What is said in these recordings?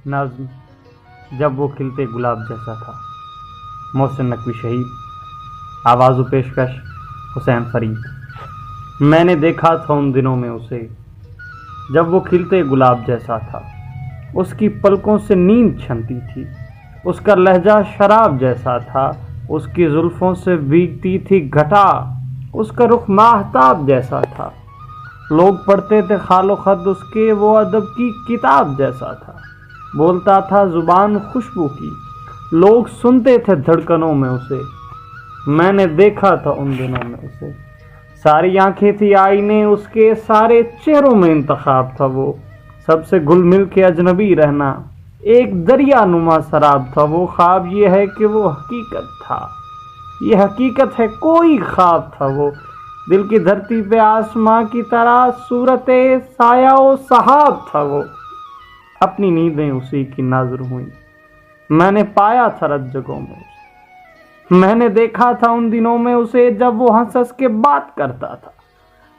نظم جب وہ کھلتے گلاب جیسا تھا، محسن نقوی شہید، آواز و پیشکش حسین فرید۔ میں نے دیکھا تھا ان دنوں میں اسے جب وہ کھلتے گلاب جیسا تھا، اس کی پلکوں سے نیند چھنتی تھی، اس کا لہجہ شراب جیسا تھا، اس کی زلفوں سے بھیگتی تھی گھٹا، اس کا رخ ماہتاب جیسا تھا، لوگ پڑھتے تھے خال و خط اس کے، وہ ادب کی کتاب جیسا تھا، بولتا تھا زبان خوشبو کی، لوگ سنتے تھے دھڑکنوں میں اسے۔ میں نے دیکھا تھا ان دنوں میں اسے، ساری آنکھیں تھی آئینے اس کے، سارے چہروں میں انتخاب تھا وہ، سب سے گل مل کے اجنبی رہنا، ایک دریا نما سراب تھا وہ۔ خواب یہ ہے کہ وہ حقیقت تھا، یہ حقیقت ہے کوئی خواب تھا وہ، دل کی دھرتی پہ آسماں کی طرح صورت سایہ و سحاب تھا وہ۔ اپنی نیندیں اسی کی ناظر ہوئیں، میں نے پایا تھا رت جگہوں میں اسے، میں نے دیکھا تھا ان دنوں میں اسے جب وہ ہنس ہنس کے بات کرتا تھا،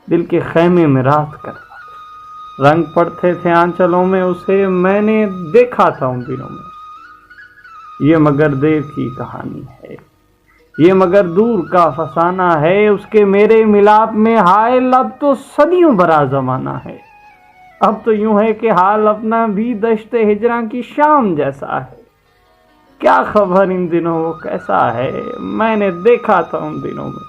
دل کے خیمے میں رات کرتا تھا، رنگ پڑتے تھے آنچلوں میں اسے، میں نے دیکھا تھا ان دنوں میں اسے۔ یہ مگر دیر کی کہانی ہے، یہ مگر دور کا فسانہ ہے، اس کے میرے ملاپ میں حائل اب تو صدیوں برا زمانہ ہے۔ اب تو یوں ہے کہ حال اپنا بھی دشت ہجراں کی شام جیسا ہے، کیا خبر ان دنوں وہ کیسا ہے، میں نے دیکھا تھا ان دنوں میں۔